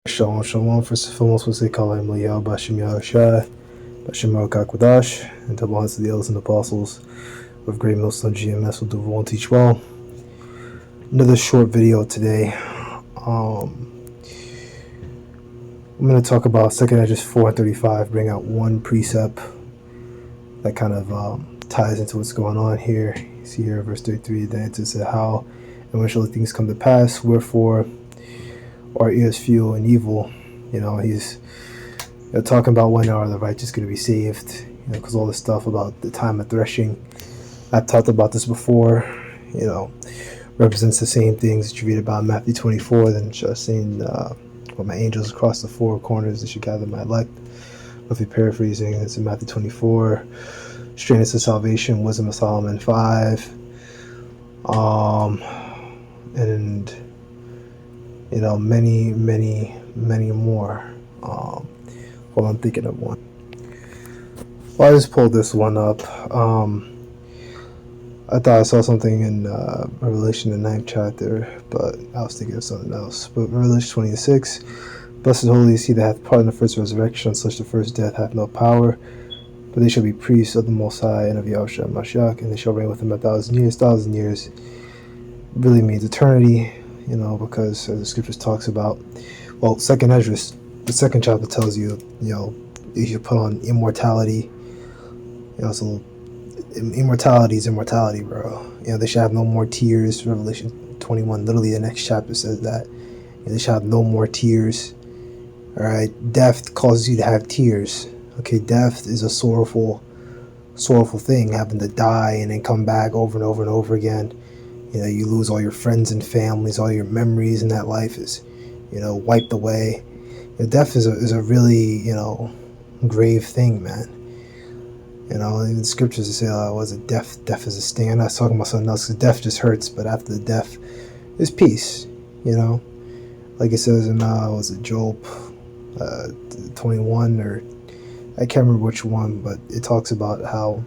Shalom, shalom. First and foremost, we'll say Kalam Liyah, Bashim Yahushai, Bashim Kakwadash, and double hands to the elders and apostles of Great Millstone GMS will do well and teach well. Another short video today. I'm going to talk about 2nd Esdras 4:35, bring out one precept that kind of ties into what's going on here. You see here, verse 33, the answer said, how and when shall the things come to pass? Wherefore our ears feel and evil. He's talking about when are the righteous going to be saved, because all this stuff about the time of threshing, I've talked about this before, represents the same things that you read about in Matthew 24, then just saying, when my angels across the four corners, they should gather my elect. If you're paraphrasing, it's in Matthew 24, straightness of salvation, wisdom of Solomon 5, and many more. I'm thinking of one. Well, I just pulled this one up. I thought I saw something in Revelation, the 9th chapter, but I was thinking of something else. But Revelation 26, blessed and holy is he that hath part in the first resurrection, on such the first death hath no power, but they shall be priests of the Most High and of Yahushua Mashiach, and they shall reign with him 1,000 years. 1,000 years really means eternity, because as the scriptures talks about, well, 2nd Esdras, the 2nd chapter tells you, you should put on immortality. So immortality is immortality, bro. They should have no more tears. Revelation 21, literally the next chapter says that. They should have no more tears. All right, death causes you to have tears. Okay, death is a sorrowful thing, having to die and then come back over and over and over again. You lose all your friends and families, all your memories in that life is, wiped away. Death is a really, grave thing, man. Even the scriptures say, was it death is a sting? I'm not talking about something else, because death just hurts, but after the death is peace, like it says in, was it Job 21, or I can't remember which one, but it talks about how,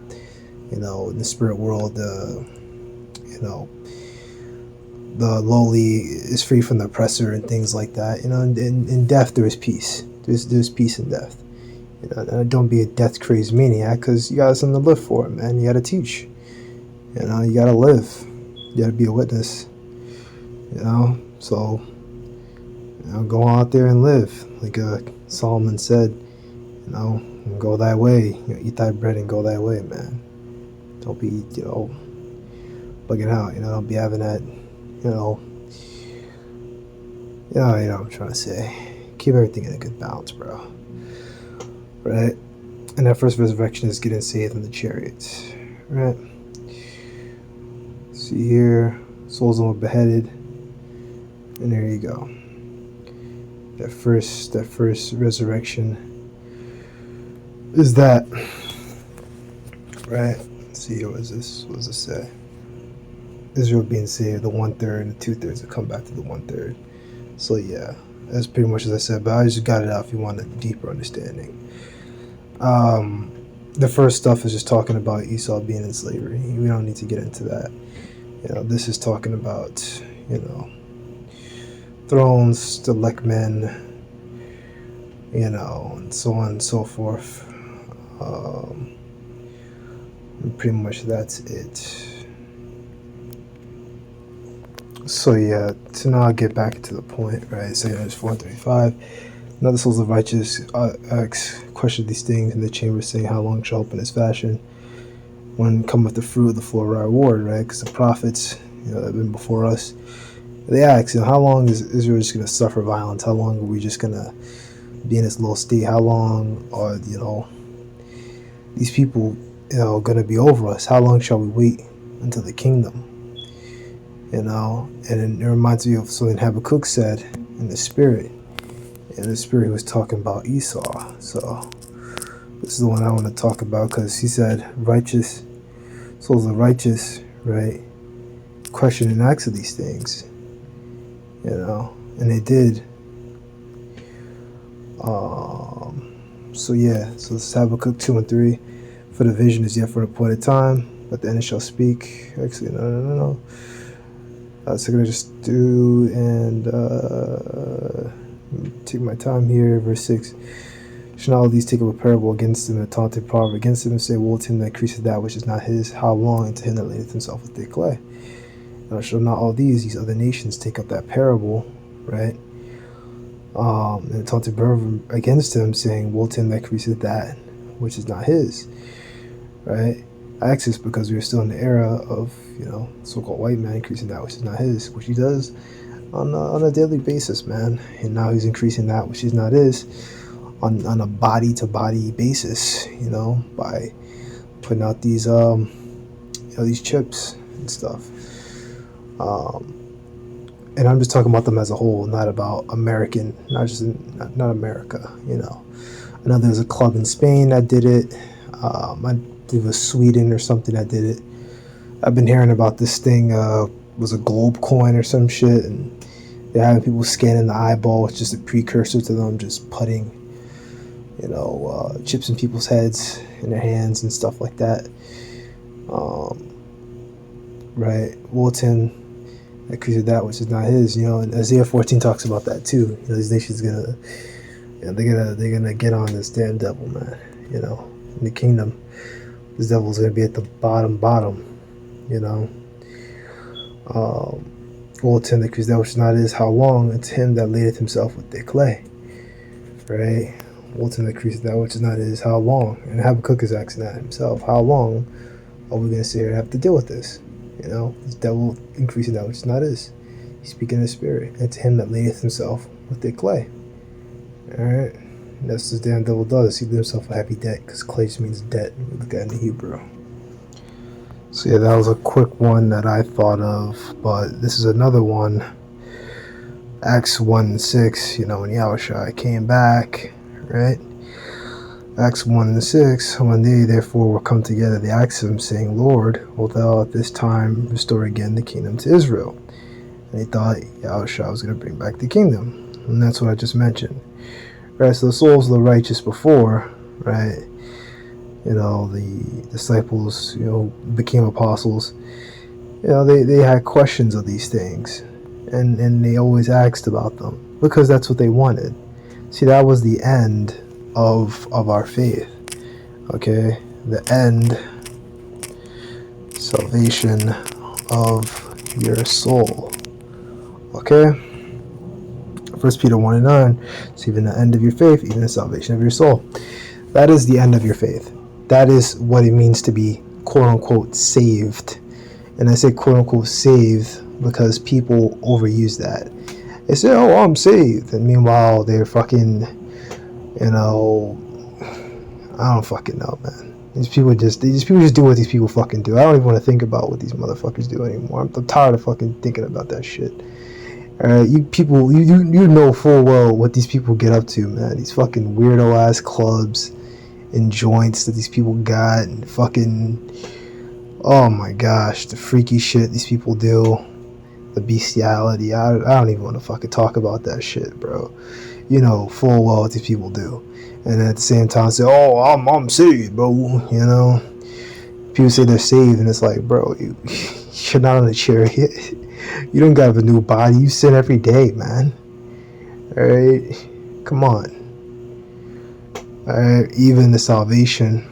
in the spirit world, the lowly is free from the oppressor and things like that. In death there is peace. There's peace in death. Don't be a death crazed maniac, because you got something to live for, man. You got to teach. You got to live. You got to be a witness. So go out there and live, like Solomon said. Go thy way. Eat thy bread and go thy way, man. Don't be bugging out. Don't be having that. You know what I'm trying to say. Keep everything in a good balance, bro. Right? And that first resurrection is getting saved in the chariots. Right? See here, souls were beheaded. And there you go. That first resurrection is that. Right? Let's see here, what does this say? Israel being saved, the 1/3 and the 2/3 will come back to the 1/3. So yeah, that's pretty much as I said, but I just got it out if you want a deeper understanding. The first stuff is just talking about Esau being in slavery. We don't need to get into that. This is talking about, thrones to elect men, and so on and so forth. Pretty much that's it. So yeah, to now get back to the point, right? So it's 4:35. Now the souls of righteous question these things in the chamber, saying, how long shall hope in this fashion? When cometh the fruit of the full reward, right? Because the prophets, that have been before us, they ask, how long is Israel just going to suffer violence? How long are we just going to be in this low state? How long are, these people, going to be over us? How long shall we wait until the kingdom? And it reminds me of something Habakkuk said in the spirit. And the spirit was talking about Esau. So this is the one I want to talk about, because he said, righteous, souls of righteous, right? Question and answer these things. And they did. So yeah, so this is Habakkuk 2 and 3. For the vision is yet for an appointed time, but the end it shall speak. Actually, no. So I'm gonna just do, and Take my time here. Verse 6. Shall not all these take up a parable against him, and a taunting proverb against him, and say, woe to him that increaseth that which is not his? How long? And to him that layeth himself with the clay. Now shall not all these other nations take up that parable, right? And a taunting proverb against him, saying, woe to him that increaseth that which is not his, right? I ask this because we are still in the era of, so-called white man increasing that which is not his, which he does on a daily basis, man. And now he's increasing that which is not his on a body-to-body basis, by putting out these these chips and stuff. And I'm just talking about them as a whole, not about American, not America. I know there's a club in Spain that did it. I believe it was Sweden or something that did it. I've been hearing about this thing, was a globe coin or some shit, and they're having people scanning the eyeball. It's just a precursor to them just putting, chips in people's heads, in their hands and stuff like that. Right, Walton, that created that which is not his. And Isaiah 14 talks about that too. These nations they're gonna get on this damn devil, man. In the kingdom, this devil's gonna be at the bottom. Walton, that created that which is not his. How long? It's him that layeth himself with the clay. Right. Walton, that created that which is not his. How long? And Habakkuk is asking that himself. How long are we gonna sit here and have to deal with this? This devil increasing that which is not his. He's speaking in the spirit. It's him that layeth himself with the clay. Alright? That's what this damn devil does. He leaves himself a heavy debt, because clay just means debt. Look at it in the Hebrew. So yeah, that was a quick one that I thought of, but this is another one. Acts 1:6, when Yahushua came back, right? Acts 1:6, when they therefore were come together, they asked him, saying, Lord, wilt thou at this time restore again the kingdom to Israel? And they thought Yahushua was going to bring back the kingdom. And that's what I just mentioned. Right, so the souls of the righteous before, right, the disciples, became apostles, they had questions of these things. And they always asked about them, because that's what they wanted. See, that was the end of our faith. Okay, the end, salvation of your soul. Okay, 1 Peter 1:9. It's even the end of your faith, even the salvation of your soul. That is the end of your faith. That is what it means to be quote unquote saved. And I say quote unquote saved because people overuse that. They say, oh, I'm saved, and meanwhile they're fucking, I don't fucking know, man. These people just do what these people fucking do. I don't even want to think about what these motherfuckers do anymore. I'm tired of fucking thinking about that shit. You people, you know full well what these people get up to, man. These fucking weirdo ass clubs and joints that these people got, and fucking, oh my gosh, the freaky shit these people do, the bestiality. I don't even want to fucking talk about that shit, bro. You know full well what these people do, and at the same time say, oh, I'm saved, bro. People say they're saved, and it's like, bro, you're not on a chariot. You don't got a new body. You sin every day, man. Alright? Come on. Alright? Even the salvation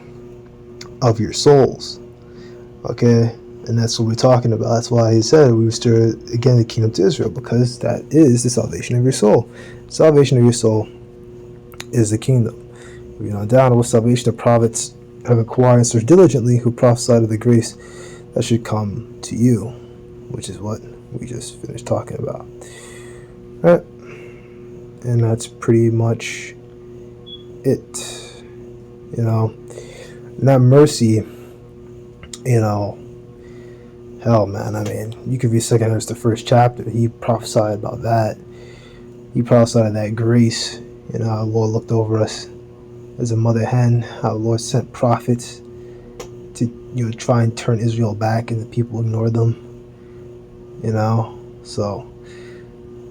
of your souls. Okay? And that's what we're talking about. That's why he said we restore again the kingdom to Israel, because that is the salvation of your soul. Salvation of your soul is the kingdom. Read on down, with salvation the prophets have acquired and searched diligently, who prophesied of the grace that should come to you, which is what we just finished talking about. Right? And that's pretty much it. And that mercy, hell, man, I mean, you could read 2 Ezra, the first chapter. He prophesied about that. He prophesied that grace, how the Lord looked over us as a mother hen, how the Lord sent prophets to try and turn Israel back, and the people ignored them. So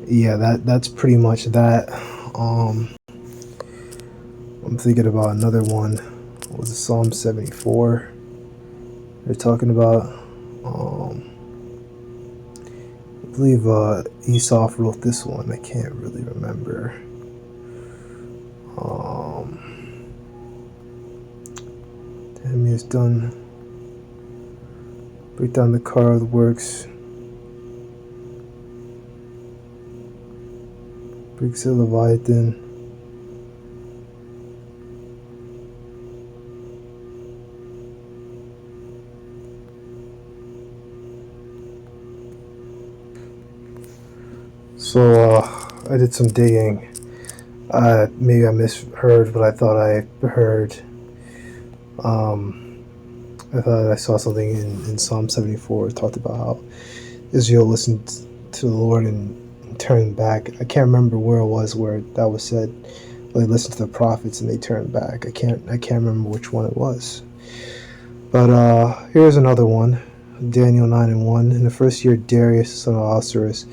yeah, that's pretty much that. I'm thinking about another one. What was it, Psalm 74? They're talking about, I believe Esau wrote this one. I can't really remember. The enemy is done. Break down the car of the works. Breaks the Leviathan. So I did some digging. Maybe I misheard what I thought I heard. I thought I saw something in Psalm 74. It talked about how Israel listened to the Lord and turned back. I can't remember where it was where that was said. They listened to the prophets and they turned back. I can't remember which one it was. But here's another one. Daniel 9:1. In the first year, Darius, son of Ahasuerus,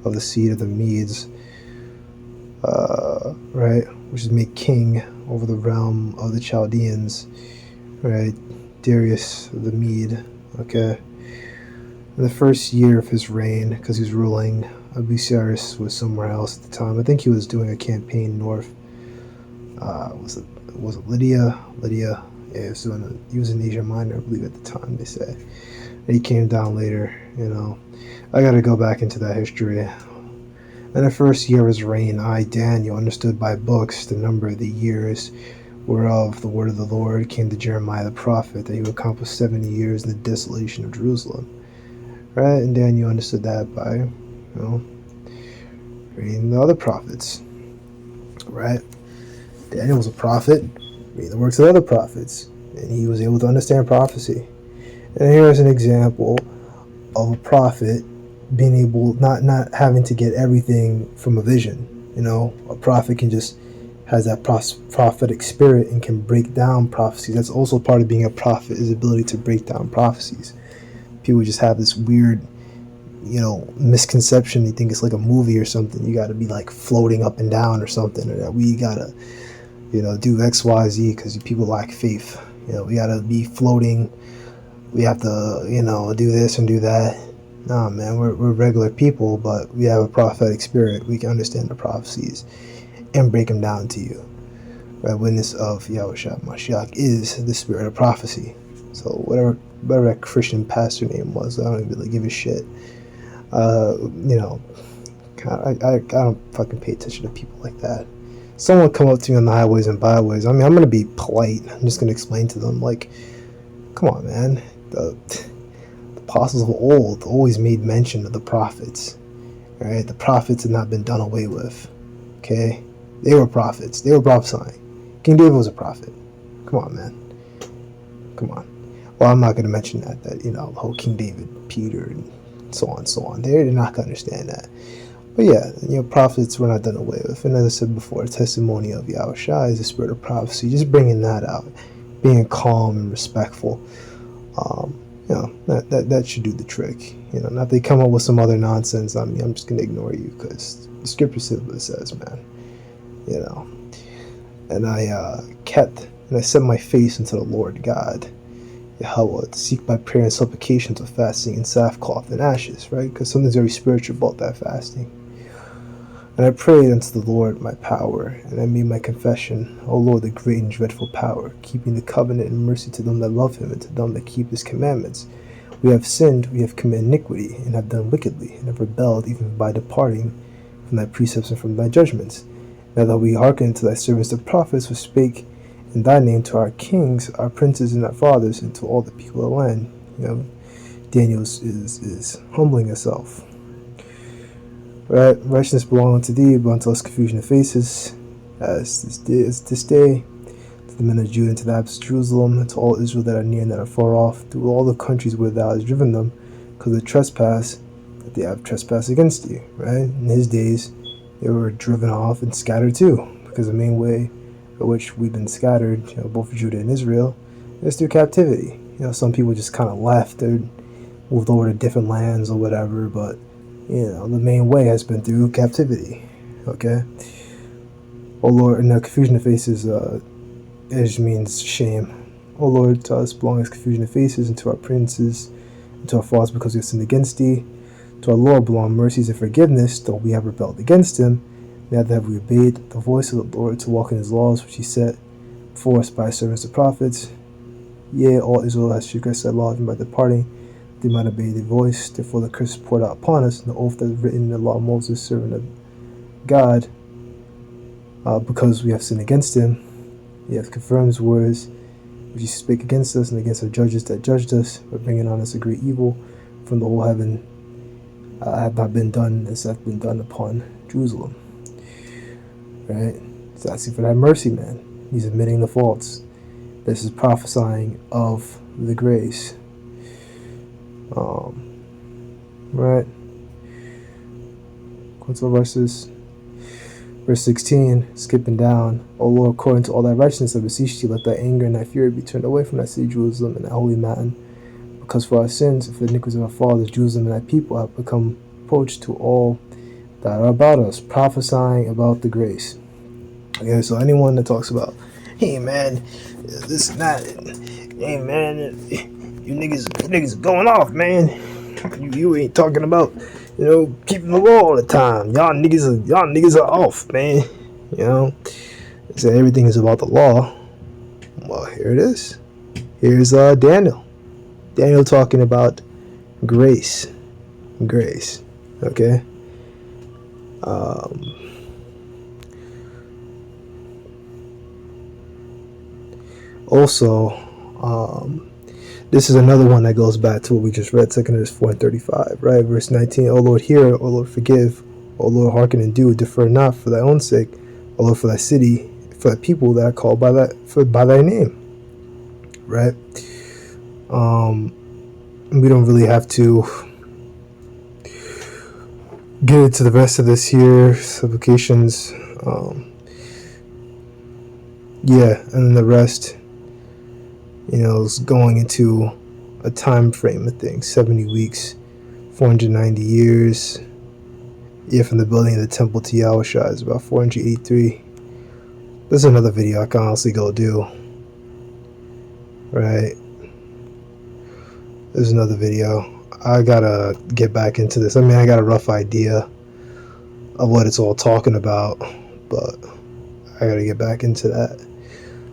of the seed of the Medes, right, which is made king over the realm of the Chaldeans, right? Darius the Mede, okay. In the first year of his reign, because he was ruling, Abusiris was somewhere else at the time. I think he was doing a campaign north. Was it Lydia? Lydia. Yeah, he was in Asia Minor, I believe, at the time. They say, and he came down later. I got to go back into that history. In the first year of his reign, I, Daniel, understood by books the number of the years whereof the word of the Lord came to Jeremiah the prophet, that he would accomplish 70 years in the desolation of Jerusalem. Right? And Daniel understood that by, reading the other prophets. Right? Daniel was a prophet, reading the works of other prophets, and he was able to understand prophecy. And here is an example of a prophet being able, not having to get everything from a vision. A prophet can just has that prophetic spirit and can break down prophecies. That's also part of being a prophet, is the ability to break down prophecies. People just have this weird, misconception. They think it's like a movie or something. You got to be like floating up and down or something, or that we got to, do X, Y, Z because people lack faith. We got to be floating. We have to, do this and do that. No, man, we're regular people, but we have a prophetic spirit. We can understand the prophecies and break them down to you. Right? Witness of Yahushua Mashiach is the spirit of prophecy. So whatever that Christian pastor name was, I don't even really give a shit. I don't fucking pay attention to people like that. Someone come up to me on the highways and byways. I'm going to be polite. I'm just going to explain to them, like, come on, man. The apostles of old always made mention of the prophets. Right? The prophets had not been done away with. Okay? They were prophets. They were prophesying. King David was a prophet. Come on, man. Come on. Well, I'm not going to mention that the whole King David, Peter, and so on and so on. They're not going to understand that. But yeah, prophets were not done away with. And as I said before, the testimony of Yahushua is the spirit of prophecy. Just bringing that out. Being calm and respectful. That should do the trick. Not they come up with some other nonsense on me. I'm just going to ignore you because the scripture simply says, man. And I set my face unto the Lord God, Yahweh, to seek by prayer and supplications with fasting and sackcloth and ashes, right? Because something's very spiritual about that fasting. And I prayed unto the Lord my power, and I made my confession, O Lord, the great and dreadful power, keeping the covenant and mercy to them that love him and to them that keep his commandments. We have sinned, we have committed iniquity, and have done wickedly, and have rebelled even by departing from thy precepts and from thy judgments. Now that we hearken to thy servants the prophets, who spake in thy name to our kings, our princes, and our fathers, and to all the people of the land. Daniel is humbling himself. Right? Righteousness belongeth to thee, but unto us confusion of faces, as this day, to the men of Judah, and to the habitants of Jerusalem, and to all Israel that are near and that are far off, through all the countries where thou hast driven them, because of the trespass that they have trespassed against thee. Right? In his days, they were driven off and scattered too, because the main way by which we've been scattered, both Judah and Israel, is through captivity. Some people just kind of left or moved over to different lands or whatever, but the main way has been through captivity. Okay. Oh Lord, and the confusion of faces, it means shame. Oh Lord, to us belongs confusion of faces, and to our princes, and to our fathers, because we have sinned against thee. To our Lord belong mercies and forgiveness, though we have rebelled against him. Neither have we obeyed the voice of the Lord to walk in his laws, which he set before us by his servants the prophets. Yea, all Israel has transgressed thy law, even by departing, they might obey thy voice. Therefore the curse is poured out upon us, and the oath that is written in the law of Moses, servant of God, because we have sinned against him. He hath confirmed his words, which he spake against us and against our judges that judged us, by bringing on us a great evil from the whole heaven. Have not been done as hath been done upon Jerusalem. Right? He's asking for that mercy, man. He's admitting the faults. This is prophesying of the grace. Right? Go to verses. Verse 16, skipping down. O Lord, according to all thy righteousness, I beseech thee, let thy anger and thy fury be turned away from thy city Jerusalem and thy holy mountain. Because for our sins and for the iniquities of our fathers, Jerusalem and thy people have become reproach to all that are about us, prophesying about the grace. Okay, so anyone that talks about, hey man, this and that, hey man, you niggas are going off, man. You ain't talking about, keeping the law all the time. Y'all niggas are off, man. So everything is about the law. Well, here it is. Here's Daniel. Daniel talking about grace. Okay. Also, this is another one that goes back to what we just read, 2 Kings 4:35, right? Verse 19, O Lord, hear, O Lord, forgive, O Lord, hearken and do, defer not for thy own sake, O Lord, for thy city, for thy people that are called by thy name, right? We don't really have to get into the rest of this here, supplications, and then the rest, is going into a time frame of things, 70 weeks, 490 years. From the building of the temple to Yahushua is about 483. There's another video I can honestly go do. Right? There's another video. I gotta get back into this. I mean, I got a rough idea of what it's all talking about, but I gotta get back into that.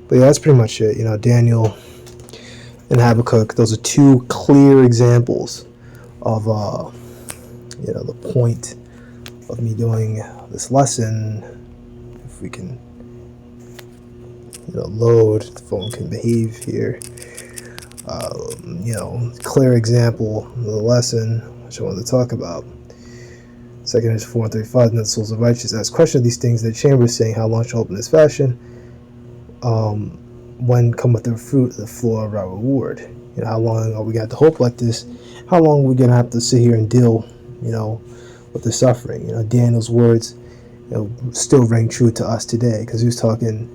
But yeah, that's pretty much it. Daniel and Habakkuk, those are two clear examples of the point of me doing this lesson. If we can load, the phone can behave here. Clear example of the lesson which I wanted to talk about. 2 Kings 4:35, and the souls of righteous ask question of these things in the chamber, saying, how long shall hope in this fashion? When cometh the fruit of the floor of our reward? How long are we going to hope like this? How long are we going to have to sit here and deal, with the suffering? Daniel's words, still ring true to us today, because he was talking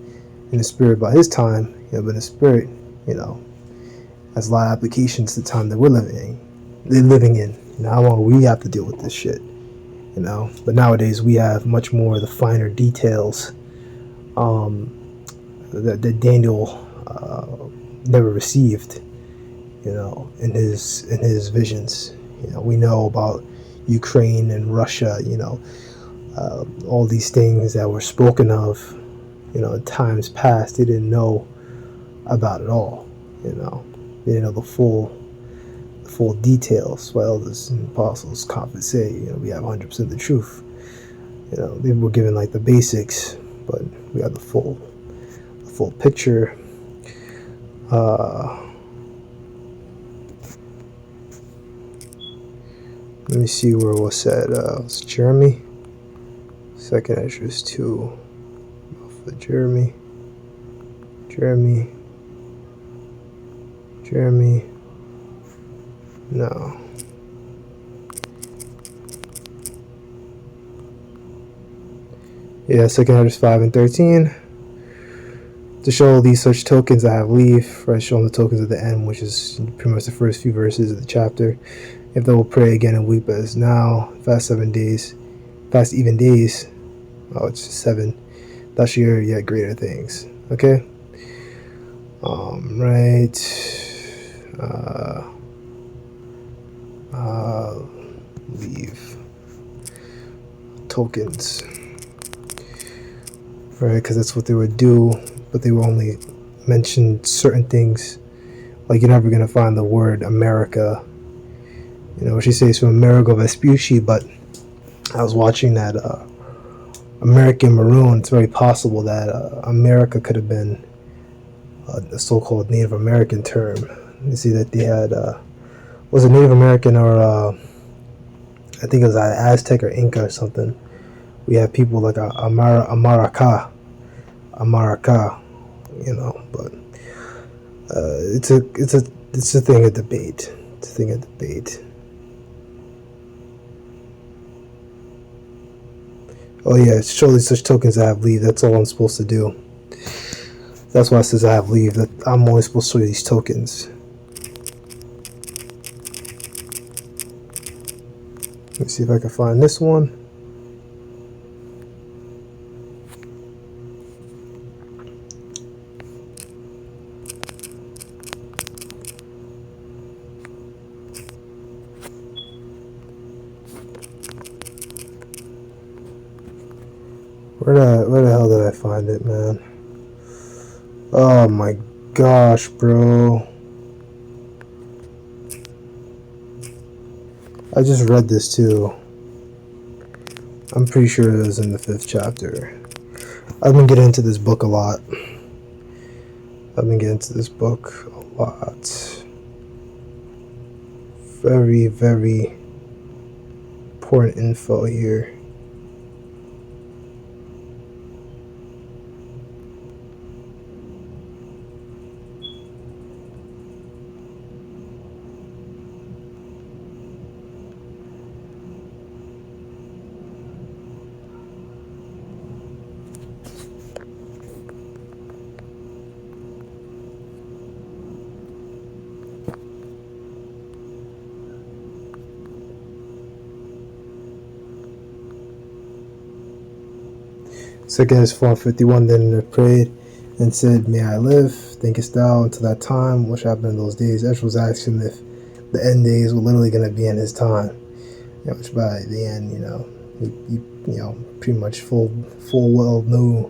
in the spirit about his time, but in the spirit, has a lot of applications to the time that we're living in. How long we have to deal with this shit, But nowadays we have much more of the finer details that Daniel never received, in his visions. We know about Ukraine and Russia, all these things that were spoken of, in times past. They didn't know about it all, They didn't know the full details. While elders and apostles, prophets say, we have 100% of the truth. They were given like the basics, but we have the full picture. Let me see where it was said. It's Jeremy. 2nd Esdras 2. For Jeremy. No. Yeah, 2nd Esdras 5:13. To show these such tokens I have leave, right? Showing the tokens at the end, which is pretty much the first few verses of the chapter. If they will pray again and weep as now, fast 7 days, fast even days. Oh, it's 7. Thou shalt hear yet greater things. Okay. Right. Leave tokens. right? Because that's what they would do, but they will only mention certain things. Like you're never gonna find the word America. She says from Amerigo Vespucci, but I was watching that American Maroon. It's very possible that America could have been a so-called Native American term. You see that they had was it Native American or I think it was Aztec or Inca or something. We have people like Amaraka, but it's a thing of debate. It's a thing of debate. Oh yeah, show these such tokens I have leave. That's all I'm supposed to do. That's why it says I have leave. That I'm only supposed to show you these tokens. Let's see if I can find this one. Where the hell did I find it, man? Oh my gosh, bro. I just read this too. I'm pretty sure it was in the 5th chapter. I've been getting into this book a lot. Very, very important info here. Second is 451. Then they prayed and said, "May I live? Thinkest thou until that time which happened in those days?" Ezra was asking if the end days were literally going to be in his time. Which by the end, he pretty much full well knew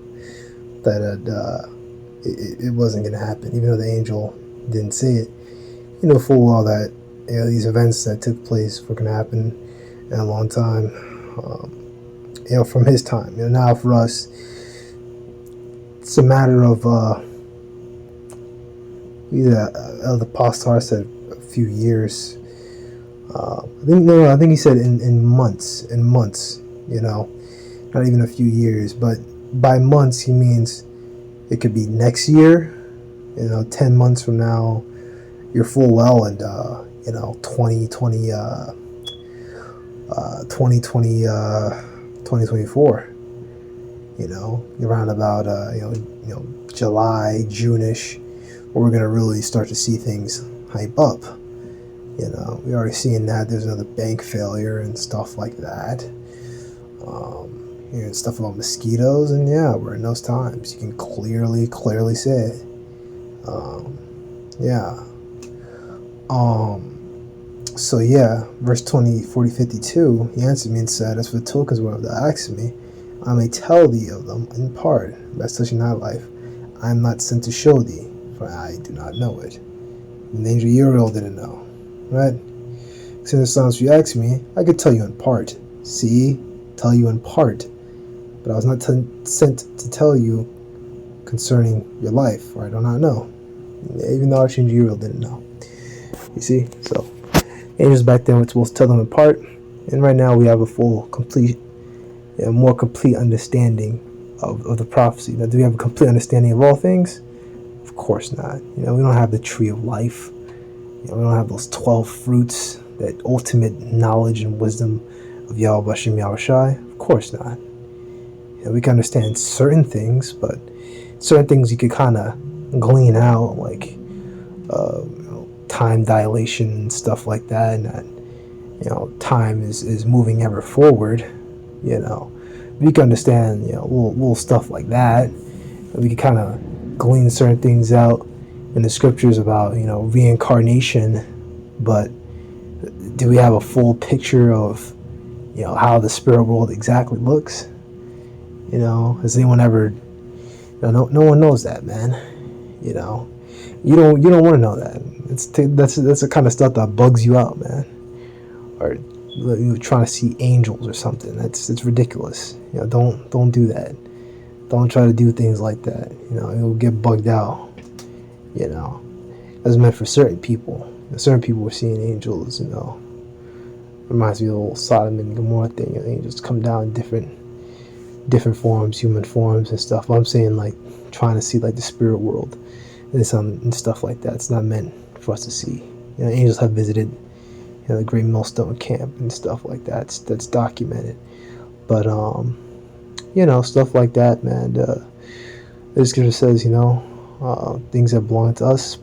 that it wasn't going to happen, even though the angel didn't say it. Full well that these events that took place were going to happen in a long time. From his time. Now for us, it's a matter of the Apostle said a few years. I think he said in months. Not even a few years, but by months he means it could be next year. 10 months from now, you're full well, and 2024, around about July, June-ish, where we're gonna really start to see things hype up. We already seeing that there's another bank failure and stuff like that. Stuff about mosquitoes, and we're in those times. You can clearly say it. So verse 20, 40, 52, he answered me and said, "As for the tokens whereof thou askest me, I may tell thee of them in part, but as touching thy life, I am not sent to show thee, for I do not know it." And the angel Uriel didn't know, right? So in the Psalms, if you ask me, I could tell you in part. See, tell you in part, but I was not sent to tell you concerning your life, for I do not know. Even though Archangel Uriel didn't know. You see, so angels back then were supposed to tell them in part, and right now we have a more complete understanding of the prophecy. Now, do we have a complete understanding of all things? Of course not. We don't have the tree of life. We don't have those 12 fruits, that ultimate knowledge and wisdom of Yahweh Bashem Yahushai. Of course not. We can understand certain things, but certain things you could kind of glean out, like time dilation and stuff like that, and that time is moving ever forward. We can understand little stuff like that. We can kind of glean certain things out in the scriptures about reincarnation, but do we have a full picture of how the spirit world exactly looks? Has anyone ever No one knows that, man. You know, you don't want to know that. That's the kind of stuff that bugs you out, man. Or you're trying to see angels or something. It's ridiculous. Don't do that. Don't try to do things like that. You'll get bugged out. That's meant for certain people. Certain people were seeing angels. Reminds me of the whole Sodom and Gomorrah thing. Angels come down in different forms, human forms and stuff. But I'm saying, like, trying to see like the spirit world and stuff like that. It's not meant for us to see. Angels have visited the Great Millstone Camp and stuff like that. That's documented. But stuff like that, man. The scripture says, things that belong to us.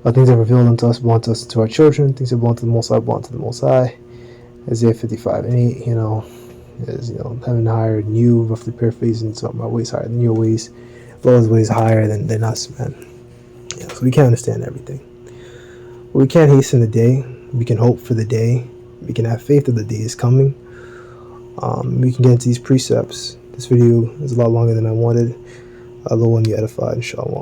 Things that revealed unto us belong to us and to our children. Things that belong to the Most High belong to the Most High. Isaiah 55:8. Is heaven higher than you, roughly paraphrasing. So my ways higher than your ways, Lord's ways higher than us, man. So we can't understand everything. We can't hasten the day. We can hope for the day. We can have faith that the day is coming. We can get into these precepts. This video is a lot longer than I wanted. Lord, you edified, inshallah.